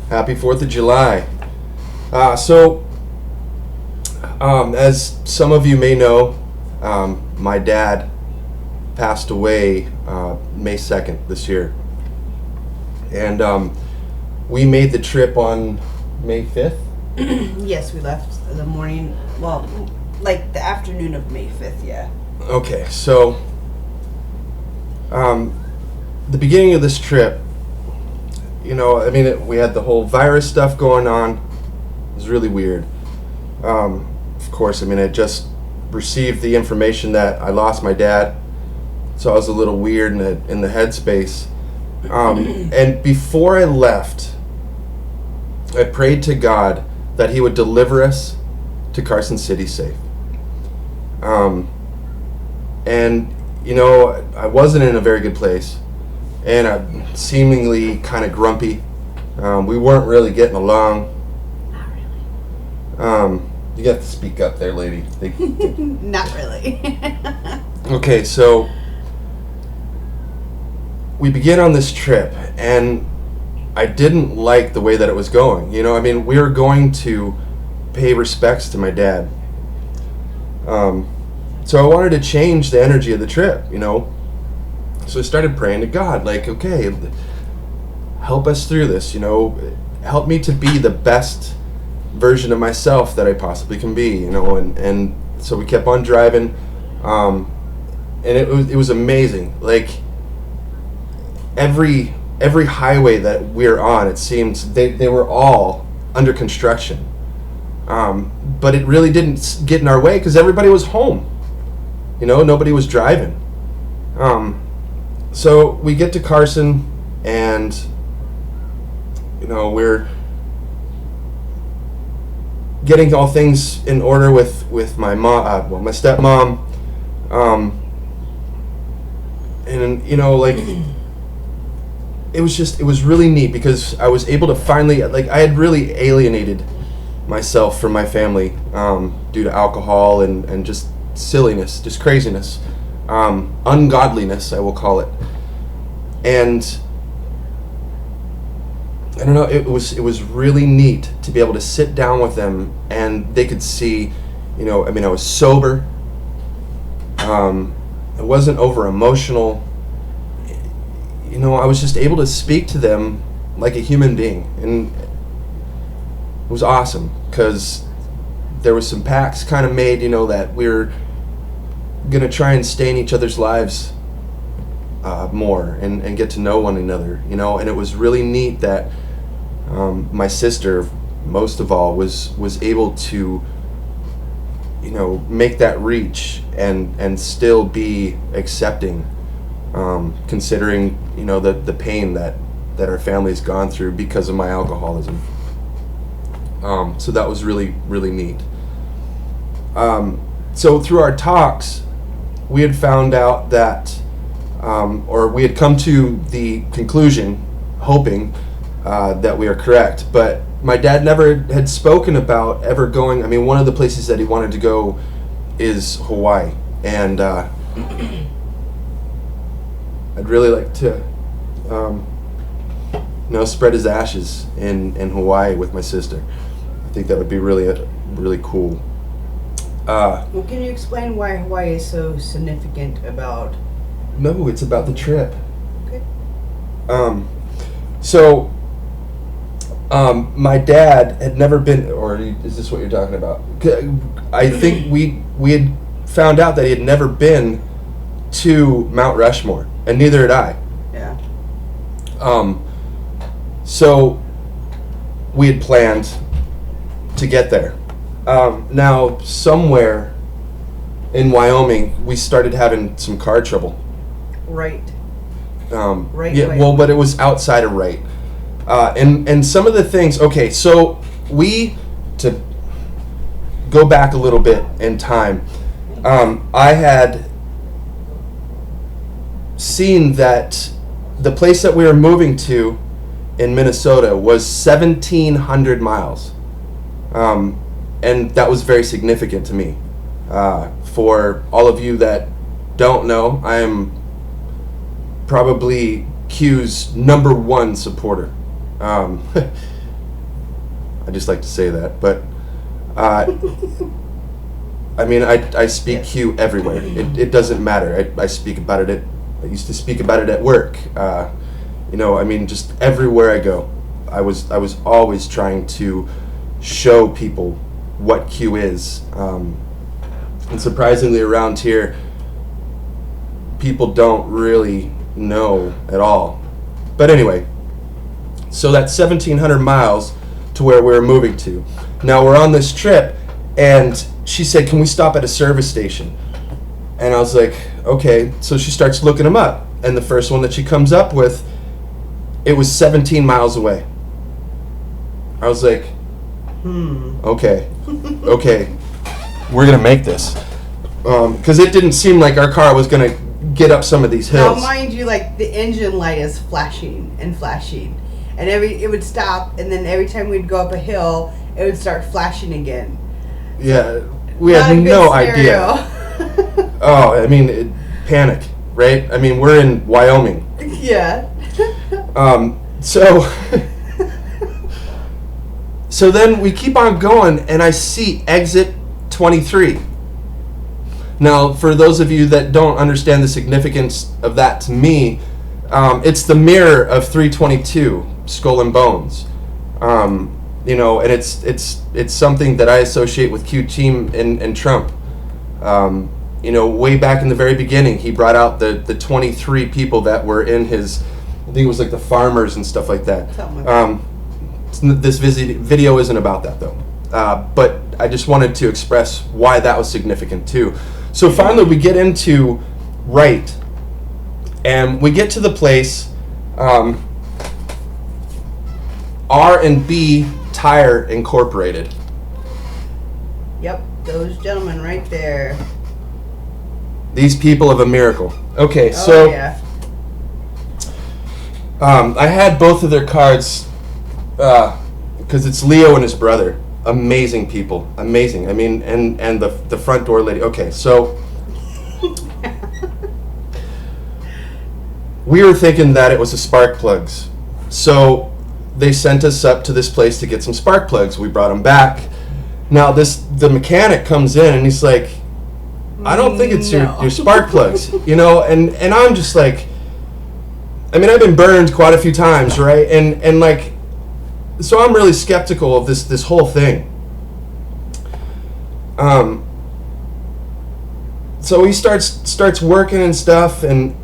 Happy 4th of July. As some of you may know, my dad passed away May 2nd this year. And we made the trip on May 5th. Yes, we left the morning, well, like the afternoon of May 5th, yeah. Okay, so the beginning of this trip, we had the whole virus stuff going on. It was really weird. Of course, I just received the information that I lost my dad, so I was a little weird in the headspace. And before I left, I prayed to God that He would deliver us to Carson City safe. I wasn't in a very good place, and I'm seemingly kind of grumpy. We weren't really getting along. Not really. You have to speak up there, lady. Not really. Okay, so we begin on this trip, and I didn't like the way that it was going. We were going to pay respects to my dad. So I wanted to change the energy of the trip, So I started praying to God, okay, help us through this, help me to be the best version of myself that I possibly can be, and so we kept on driving, and it was amazing. Like every highway that we're on, it seems they were all under construction, but it really didn't get in our way because everybody was home. Nobody was driving. So we get to Carson, and we're getting all things in order with my mom, my stepmom, and it was really neat because I was able to finally, I had really alienated myself from my family due to alcohol and just silliness, just craziness, ungodliness, I will call it. And I don't know, it was really neat to be able to sit down with them, and they could see, I was sober. I wasn't over emotional. I was just able to speak to them like a human being, and it was awesome because there was some pacts kind of made, that we're gonna try and stay in each other's lives more and get to know one another, and it was really neat that my sister, most of all, was able to make that reach and still be accepting, considering the pain that our family's gone through because of my alcoholism. So that was really, really neat. So through our talks, we had found out that, or we had come to the conclusion, hoping that we are correct, but my dad never had spoken about ever going. One of the places that he wanted to go is Hawaii, and I'd really like to spread his ashes in Hawaii with my sister. I think that would be really cool. Well, can you explain why Hawaii is so significant about... No, it's about the trip. Okay. My dad had never been, or is this what you're talking about? I think we had found out that he had never been to Mount Rushmore, and neither had I. Yeah. So we had planned to get there. Now, somewhere in Wyoming, we started having some car trouble. Right. Right. Yeah. Well, but it was outside of Wright, and some of the things. Okay, so to go back a little bit in time, I had seen that the place that we were moving to in Minnesota was 1,700 miles. And that was very significant to me. For all of you that don't know, I am probably Q's #1 supporter. just like to say that. But, I mean, I speak Q everywhere. It doesn't matter. I speak about it I used to speak about it at work. You know, I mean, just everywhere I go, I was always trying to show people what Q is. And surprisingly, around here, people don't really know at all. But anyway, so that's 1,700 miles to where we're moving to. Now we're on this trip, and she said, "Can we stop at a service station?" And I was like, okay. So she starts looking them up, and the first one that she comes up with, it was 17 miles away. I was like, okay, we're gonna make this, because it didn't seem like our car was gonna get up some of these hills. Now, mind you, like the engine light is flashing and flashing, and it would stop, and then every time we'd go up a hill, it would start flashing again. Yeah, we had no idea. Oh, I mean, panic, right? I mean, we're in Wyoming. Yeah. So then we keep on going, and I see exit 23. Now, for those of you that don't understand the significance of that to me, it's the mirror of 322, Skull and Bones. You know, and it's something that I associate with Q Team and Trump. You know, way back in the very beginning, he brought out the 23 people that were in his, I think it was like the farmers and stuff like that. This video isn't about that though. But I just wanted to express why that was significant too. So finally we get into Wright, and we get to the place, R&B Tire Incorporated. Yep, those gentlemen right there. These people of a miracle. Okay, Oh, yeah. I had both of their cards, because it's Leo and his brother. Amazing people, amazing. I mean, and the front door lady. Okay, so we were thinking that it was the spark plugs. So they sent us up to this place to get some spark plugs. We brought them back. Now the mechanic comes in and he's like, "I don't think it's your spark plugs," you know, and I'm just like, I mean, I've been burned quite a few times, right? And like, so I'm really skeptical of this whole thing. So he starts working and stuff, and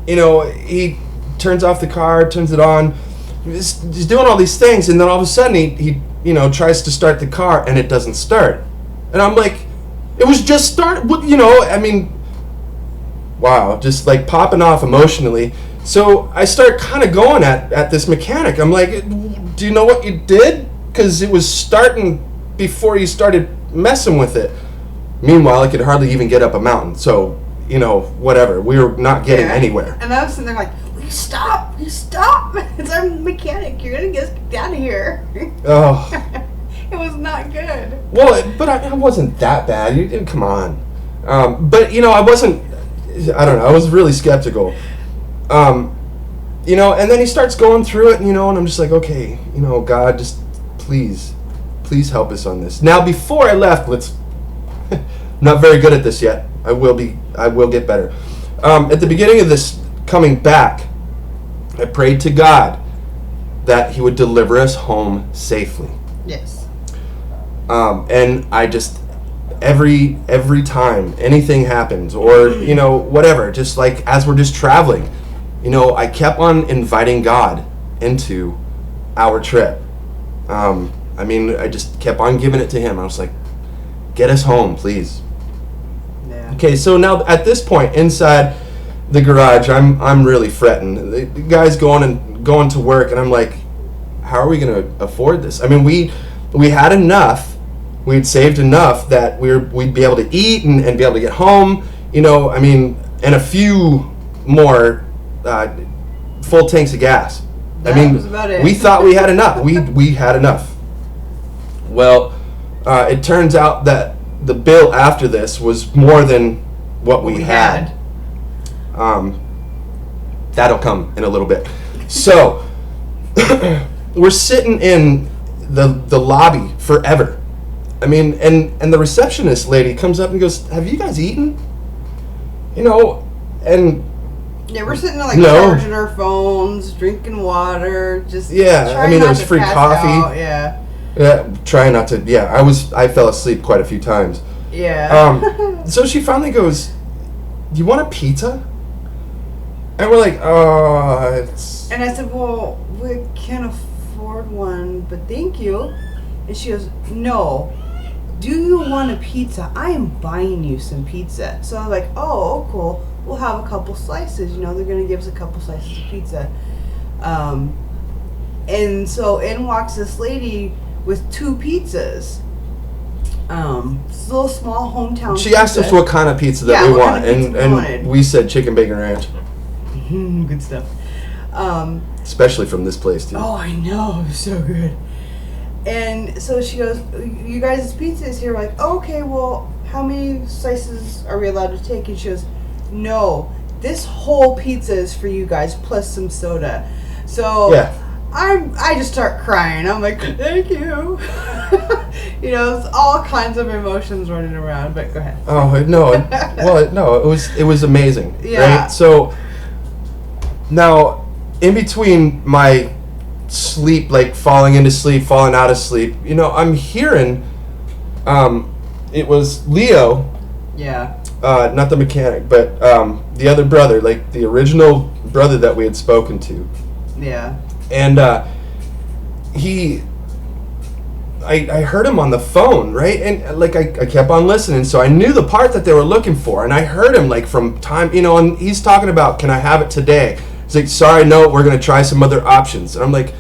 you know, he turns off the car, turns it on, he's doing all these things, and then all of a sudden he you know, tries to start the car and it doesn't start, and I'm like, it was just started, you know, I mean, wow, just like popping off emotionally. So I start kind of going at this mechanic. I'm like, do you know what you did? Because it was starting before you started messing with it. Meanwhile, I could hardly even get up a mountain. So, you know, whatever. We were not getting anywhere. And I was sitting there like, will you stop? Will you stop? It's our mechanic. You're going to get us down here. Oh. It was not good. Well, but I wasn't that bad. You didn't, come on. But, you know, I wasn't, I don't know, I was really skeptical. You know, and then he starts going through it, you know, and I'm just like, okay, you know, God, just please help us on this. Now, before I left, not very good at this yet. I will get better. At the beginning of this coming back, I prayed to God that he would deliver us home safely. Yes. And I just, every time anything happens, or, you know, whatever, just like as we're just traveling, you know, I kept on inviting God into our trip. I mean, I just kept on giving it to him. I was like, get us home, please. Yeah. Okay, so now at this point inside the garage, I'm really fretting. The guy's going to work, and I'm like, how are we going to afford this? I mean, we had enough. We'd saved enough that we'd be able to eat and be able to get home. You know, I mean, and a few more full tanks of gas. That I mean, was about it. we thought we had enough. We had enough. Well, it turns out that the bill after this was more than what we had. That'll come in a little bit. So we're sitting in the lobby forever. I mean, and the receptionist lady comes up and goes, "Have you guys eaten?" You know, and yeah, we're sitting there like charging our phones, drinking water, just I mean, there was free coffee. Out. Yeah, trying not to. Yeah, I fell asleep quite a few times. Yeah. So she finally goes, "Do you want a pizza?" And we're like, "Oh, it's." And I said, "Well, we can't afford one, but thank you." And she goes, "No. Do you want a pizza? I am buying you some pizza." So I was like, "Oh, cool. We'll have a couple slices. You know, they're going to give us a couple slices of pizza." And so in walks this lady with 2 pizzas. It's a little small hometown She asked us what kind of pizza that we want, and we said chicken bacon ranch. Good stuff. Especially from this place, too. Oh, I know. It was so good. And so she goes, "You guys' pizza is here." We're like, oh, "Okay, well, how many slices are we allowed to take?" And she goes, "No, this whole pizza is for you guys, plus some soda." So I just start crying. I'm like, "Thank you." You know, it's all kinds of emotions running around. But go ahead. Oh no! Well, no, it was amazing. Yeah. Right? So now, in between my sleep, like falling into sleep, falling out of sleep, you know, I'm hearing, it was Leo. Yeah. Not the mechanic, but the other brother, like the original brother that we had spoken to. Yeah. And I heard him on the phone, right? And like I kept on listening, so I knew the part that they were looking for, and I heard him like from time, you know, and he's talking about, "Can I have it today?" He's like, "Sorry, no, we're gonna try some other options." And I'm like,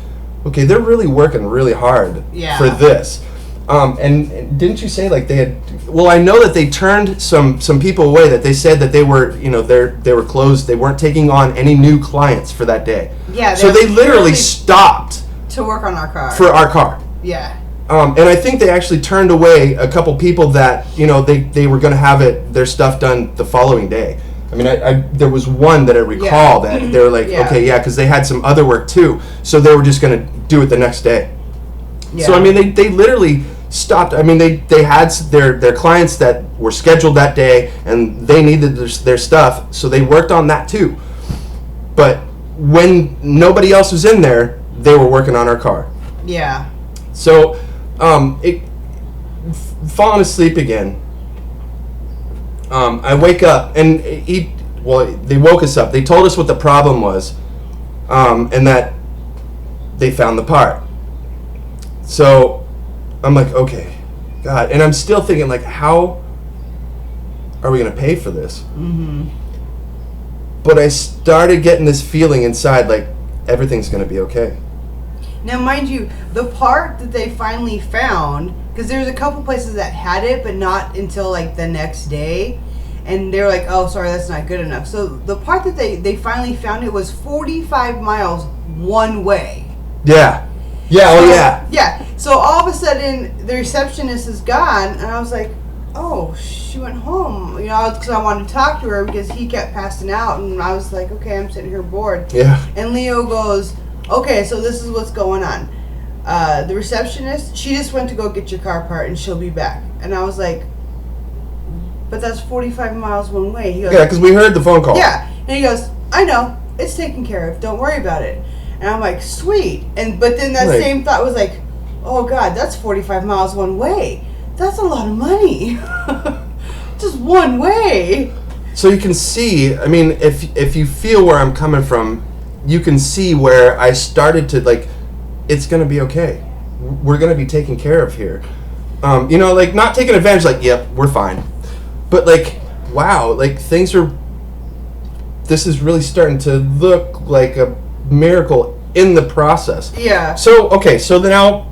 okay, they're really working really hard for this. And didn't you say like they had? Well, I know that they turned some people away. That they said that they were, you know, they were closed. They weren't taking on any new clients for that day. Yeah. So they literally stopped to work on our car. For our car. Yeah. And I think they actually turned away a couple people that, you know, they were going to have their stuff done the following day. I mean, I there was one that I recall that they were like, okay, because they had some other work too, so they were just going to do it the next day. Yeah. So I mean, they literally stopped. I mean, they had their clients that were scheduled that day, and they needed their stuff, so they worked on that too. But when nobody else was in there, they were working on our car. Yeah. So, falling asleep again. I wake up and they woke us up. They told us what the problem was, and that they found the part. So I'm like, okay, God, and I'm still thinking like, how are we gonna pay for this? Mm-hmm. But I started getting this feeling inside like everything's gonna be okay. Now, mind you, the part that they finally found, because there's a couple places that had it, but not until like the next day, and they were like, "Oh, sorry, that's not good enough." So the part that they finally found it was 45 miles one way. Yeah. Yeah. So, yeah. So all of a sudden, the receptionist is gone, and I was like, "Oh, she went home." You know, because I wanted to talk to her because he kept passing out, and I was like, "Okay, I'm sitting here bored." Yeah. And Leo goes, "Okay, so this is what's going on. The receptionist, she just went to go get your car part and she'll be back." And I was like, "But that's 45 miles one way." He goes, "Yeah, because we heard the phone call." Yeah. And he goes, "I know. It's taken care of. Don't worry about it." And I'm like, "Sweet." But then that same thought was like, "Oh, God, that's 45 miles one way. That's a lot of money." Just one way. So you can see, I mean, if you feel where I'm coming from, you can see where I started to like, it's going to be okay. We're going to be taken care of here. You know, like not taking advantage, like, yep, we're fine. But like, wow, like this is really starting to look like a miracle in the process. Yeah. So, okay, so now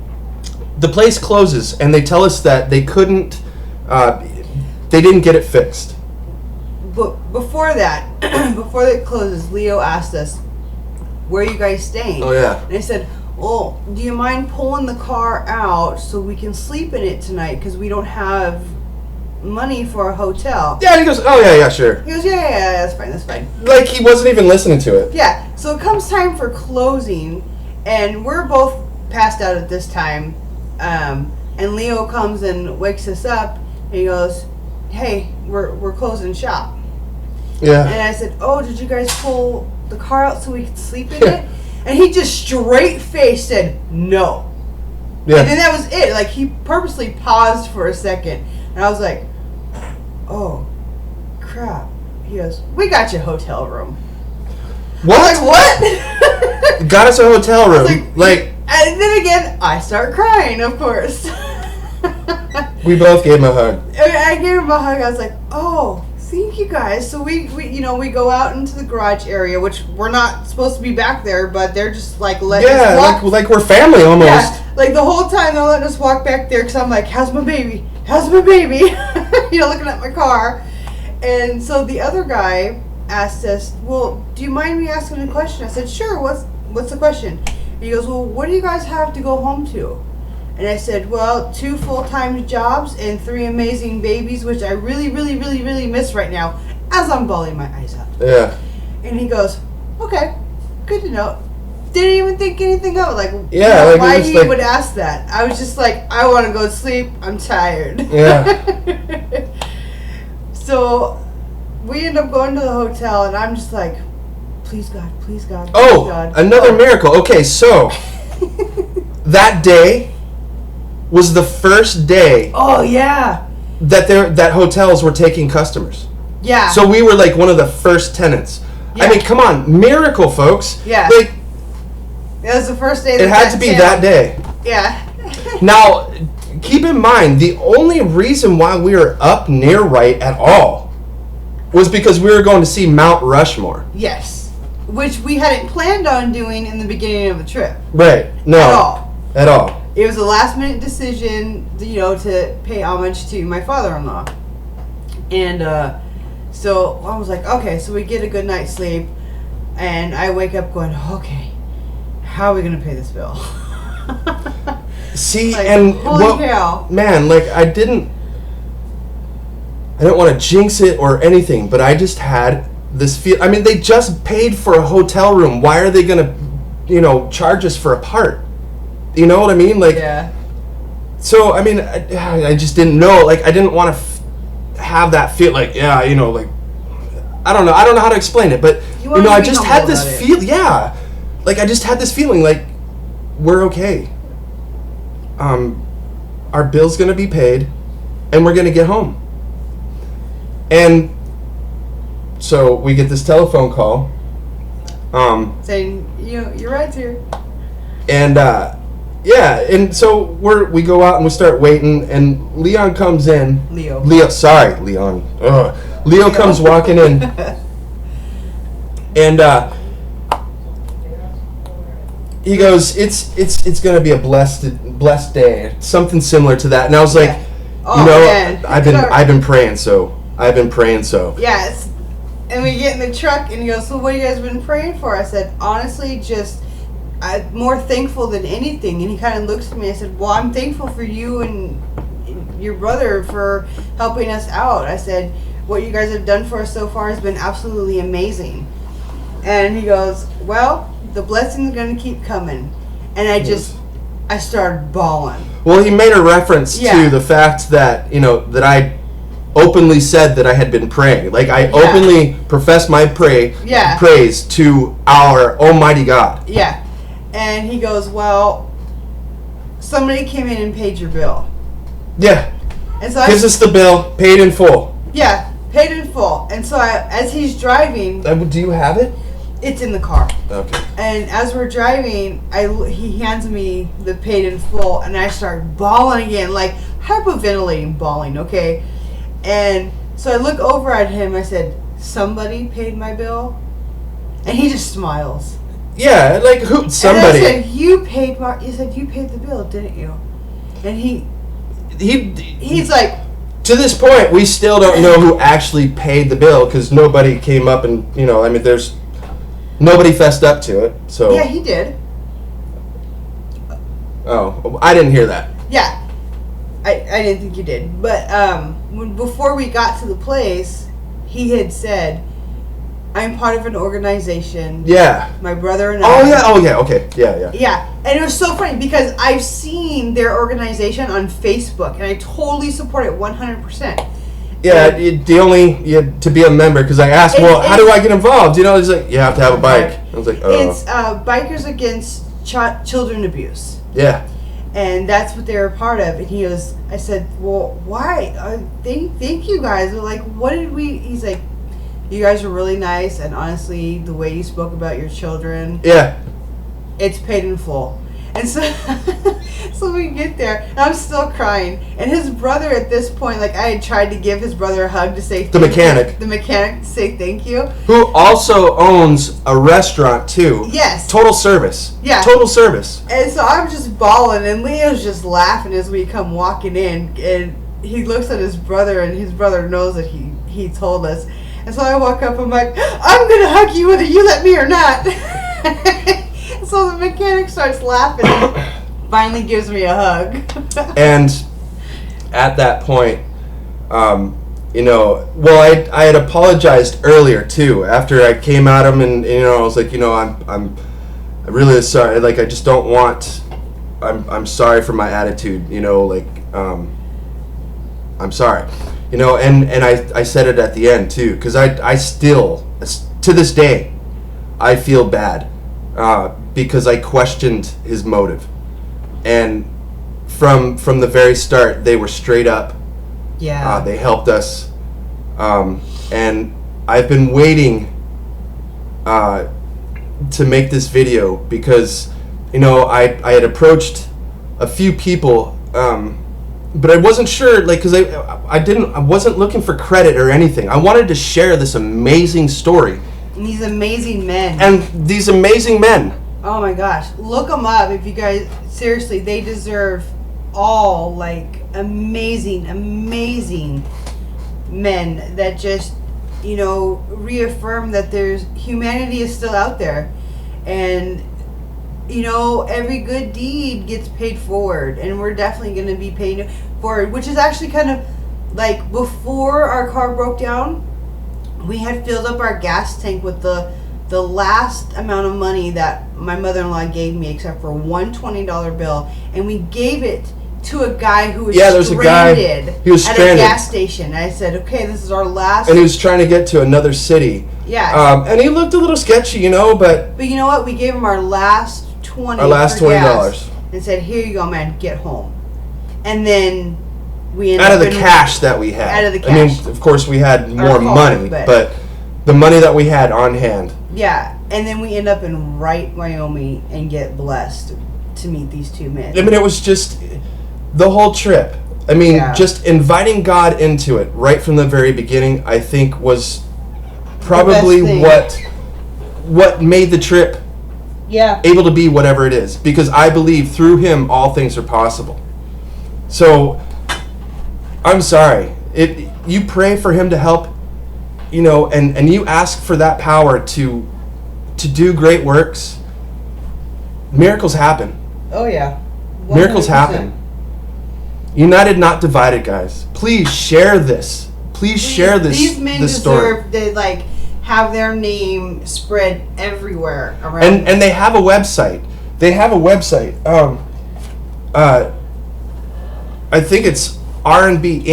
the place closes and they tell us that they couldn't, they didn't get it fixed. But before that, before it closes, Leo asked us, "Where are you guys staying?" Oh, yeah. And I said, "Well, do you mind pulling the car out so we can sleep in it tonight because we don't have money for a hotel?" Yeah, and he goes, "Oh, yeah, sure." He goes, yeah, that's fine. Like, he wasn't even listening to it. Yeah, so it comes time for closing, and we're both passed out at this time, And Leo comes and wakes us up, and he goes, "Hey, we're closing shop." Yeah. And I said, "Oh, did you guys pull the car out so we could sleep in it?" And he just straight faced said, "No." Yeah. And then that was it. Like, he purposely paused for a second, and I was like, "Oh, crap." He goes, "We got you a hotel room." What? I was like, what? Got us a hotel room. Like, and then again, I start crying, of course. we both gave him a hug. I gave him a hug. I was like, "Oh, thank you guys." So we go out into the garage area, which we're not supposed to be back there, but they're just like letting us walk. like we're family almost. Yeah, like the whole time they're letting us walk back there because I'm like, "How's my baby? How's my baby?" Looking at my car. And so the other guy asked us, "Well, do you mind me asking a question?" I said, "Sure. What's the question?" And he goes, "Well, what do you guys have to go home to?" And I said, "Well, 2 full-time jobs and 3 amazing babies, which I really, really, really, really miss right now," as I'm bawling my eyes out. Yeah. And he goes, "Okay, good to know." Didn't even think anything of it. Like, yeah, like why he would ask that. I was just like, I want to go to sleep. I'm tired. Yeah. So we end up going to the hotel, and I'm just like, please God, please God, please Oh, God. another miracle. Okay, so that day was the first day Oh, yeah. that hotels were taking customers. Yeah. So we were like one of the first tenants. Yeah. I mean, come on, miracle, folks. Yeah. Like, It was the first day. it had to be that day. Yeah. Now, keep in mind, the only reason why we were up near right at all was because we were going to see Mount Rushmore. Yes. Which we hadn't planned on doing in the beginning of the trip. Right. No. At all. At all. It was a last minute decision, to pay homage to my father-in-law. And so I was like, okay, so we get a good night's sleep, and I wake up going, okay, how are we going to pay this bill? See, like, and holy cow. Man, like I didn't want to jinx it or anything, but I just had this feel. I mean, they just paid for a hotel room. Why are they gonna, charge us for a part? You know what I mean? Like, yeah. So I mean, I just didn't know. Like, I didn't want to have that feel. Like, yeah, like I don't know how to explain it, but I just had this feel. Yeah, like I just had this feeling like we're okay. Our bill's gonna be paid, and we're gonna get home. And so we get this telephone call, saying, your ride's here. And and so we go out and we start waiting, and Leon comes in. Leo, sorry, Leon. Leo comes walking in, and he goes, "It's gonna be a blessed day," something similar to that. And I was like, man. I've been praying so. Yes. And we get in the truck, and he goes, "So what have you guys been praying for?" I said, "Honestly, just I'm more thankful than anything." And he kind of looks at me. I said, "Well, I'm thankful for you and your brother for helping us out." I said, "What you guys have done for us so far has been absolutely amazing." And he goes, "Well, the blessing's going to keep coming." And I started bawling. Well, he made a reference to the fact that, that I openly said that I had been praying. Like, I openly professed my praise to our Almighty God. Yeah. And he goes, "Well, somebody came in and paid your bill." Yeah. And so gives us the bill, paid in full. Yeah, paid in full. And so as he's driving... do you have it? It's in the car. Okay. And as we're driving, he hands me the paid in full, and I start bawling again, like hyperventilating, bawling, okay? And so I look over at him, I said, "Somebody paid my bill?" And he just smiles. Yeah, like who? Somebody. And I said, "You said you paid the bill, didn't you?" And he's like... To this point, we still don't know who actually paid the bill, because nobody came up and, there's... Nobody fessed up to it, so... Yeah, he did. Oh, I didn't hear that. Yeah. I didn't think you did. But before we got to the place, he had said, I'm part of an organization. Yeah. My brother and Oh I. yeah. Oh yeah. Okay. Yeah. Yeah, and it was so funny because I've seen their organization on Facebook, and I totally support it 100%. Yeah, to be a member, because I asked, well, how do I get involved? You know, he's like, you have to have a bike. I was like, oh. It's Bikers Against Children Abuse. Yeah. And that's what they're a part of. And he goes, I said, well, why? Thank you guys. We're like, what did we? He's like, you guys were really nice, and honestly, the way you spoke about your children, Yeah. it's paid in full. And so, so we get there, and I'm still crying. And his brother, at this point, like I had tried to give his brother a hug to say The mechanic to say thank you. who also owns a restaurant too. Yes. Total service. Yeah. Total service. And so I'm just bawling, and Leo's just laughing as we come walking in, and he looks at his brother, and his brother knows that he told us. And so I walk up, I'm like, I'm gonna hug you whether you let me or not. So the mechanic starts laughing and finally gives me a hug. And at that point, you know, well, I had apologized earlier too. After I came at him, and you know, I was like, you know, I'm really sorry. Like, I just don't want. I'm sorry for my attitude. You know, like, I'm sorry. You know, and I said it at the end too, because I still, to this day, I feel bad. Because I questioned his motive, and from the very start, they were straight up. Yeah. They helped us, and I've been waiting to make this video because, you know, I had approached a few people, but I wasn't sure, like, because I wasn't looking for credit or anything. I wanted to share this amazing story. And these amazing men. And these amazing men. Oh my gosh. Look them up if you guys, seriously, they deserve all, like, amazing men that just, you know, reaffirm that humanity is still out there. And, you know, every good deed gets paid forward. And we're definitely going to be paying forward, which is actually kind of, like, before our car broke down, we had filled up our gas tank with the last amount of money that my mother-in-law gave me, except for one $20 bill, and we gave it to a guy who was stranded. He was stranded at a gas station. And I said, okay, this is our last. And he was trying to get to another city. Yeah. And he looked a little sketchy, you know, but you know what? We gave him our last $20. Our last $20. And said, here you go, man, get home. And then we ended out up of the cash that we had. Out of the cash. I mean, of course, we had more money, but the money that we had on hand. Yeah, and then we end up in Wright, Wyoming, and get blessed to meet these two men. I mean, it was just the whole trip. I mean, just inviting God into it right from the very beginning, I think, was probably what made the trip able to be whatever it is. Because I believe through Him, all things are possible. So, I'm sorry. You pray for Him to help, you know, and you ask for that power to do great works. Miracles happen. Oh yeah. 100%. Miracles happen. United, not divided, guys. Please share this. Please share this. These men deserve to, like, have their name spread everywhere around. And they have a website. They have a website. I think it's R&B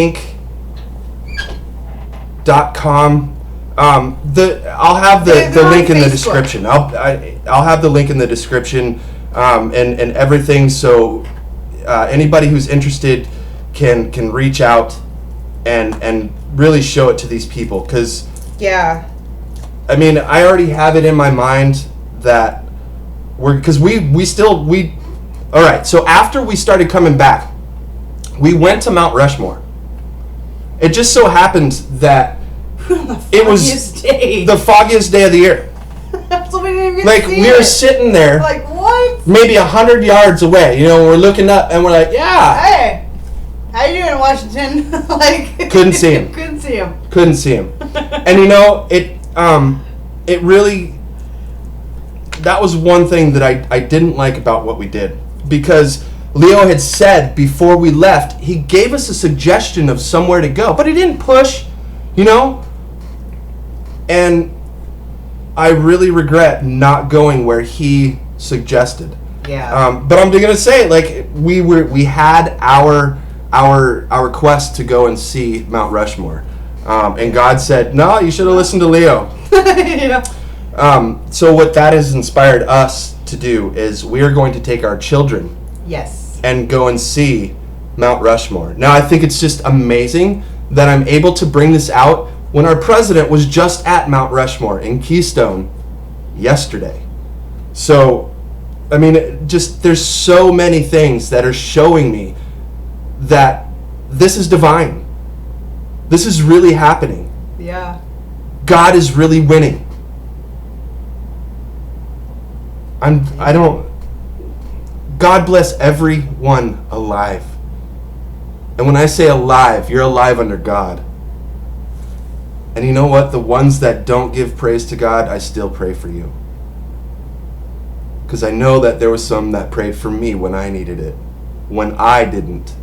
Inc.com. I'll have the link in the description. I'll have the link in the description, and everything. So anybody who's interested can reach out and really show it to these people, because I mean, I already have it in my mind that we all right. So after we started coming back, we went to Mount Rushmore. It just so happened that it was the foggiest day of the year. So we didn't even like, see we were sitting there, like, what? Maybe 100 yards away. You know, we're looking up and we're like, yeah. Hey, how you doing, Washington? Like, couldn't see him. Couldn't see him. And you know, it really. That was one thing that I didn't like about what we did, because Leo had said before we left, he gave us a suggestion of somewhere to go, but he didn't push, you know? And I really regret not going where he suggested. Yeah. But I'm gonna say, like, we had our quest to go and see Mount Rushmore, and God said, no, you should have listened to Leo. Yeah. So what that has inspired us to do is we are going to take our children Yes. and go and see Mount Rushmore. Now, I think it's just amazing that I'm able to bring this out when our president was just at Mount Rushmore in Keystone yesterday. So, I mean, just there's so many things that are showing me that this is divine. This is really happening. Yeah. God is really winning. God bless everyone alive. And when I say alive, you're alive under God. And you know what? The ones that don't give praise to God, I still pray for you. Because I know that there was some that prayed for me when I needed it. When I didn't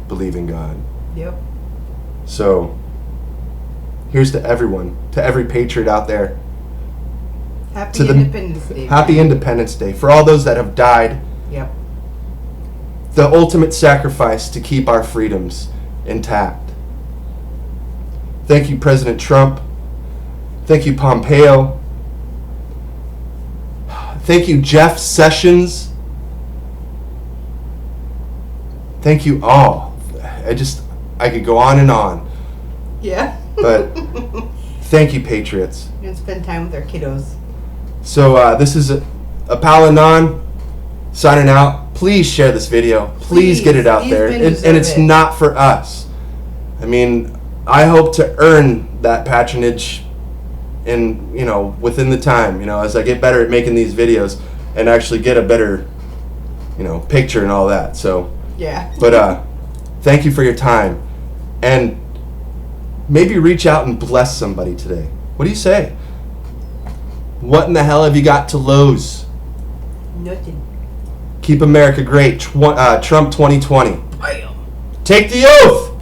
believe in God. Yep. So, here's to everyone, to every patriot out there. Happy Independence Day. Happy Independence Day. For all those that have died. Yep. The ultimate sacrifice to keep our freedoms intact. Thank you, President Trump. Thank you, Pompeo. Thank you, Jeff Sessions. Thank you all. I could go on and on. Yeah. But thank you, patriots. We're gonna spend time with our kiddos. So this is a Palanon signing out. Please share this video. Please get it out there. And it's not for us. I mean, I hope to earn that patronage within the time, as I get better at making these videos and actually get a better, picture and all that. So, yeah. But thank you for your time. And maybe reach out and bless somebody today. What do you say? What in the hell have you got to lose? Nothing. Keep America great. Trump 2020. Bam. Take the oath!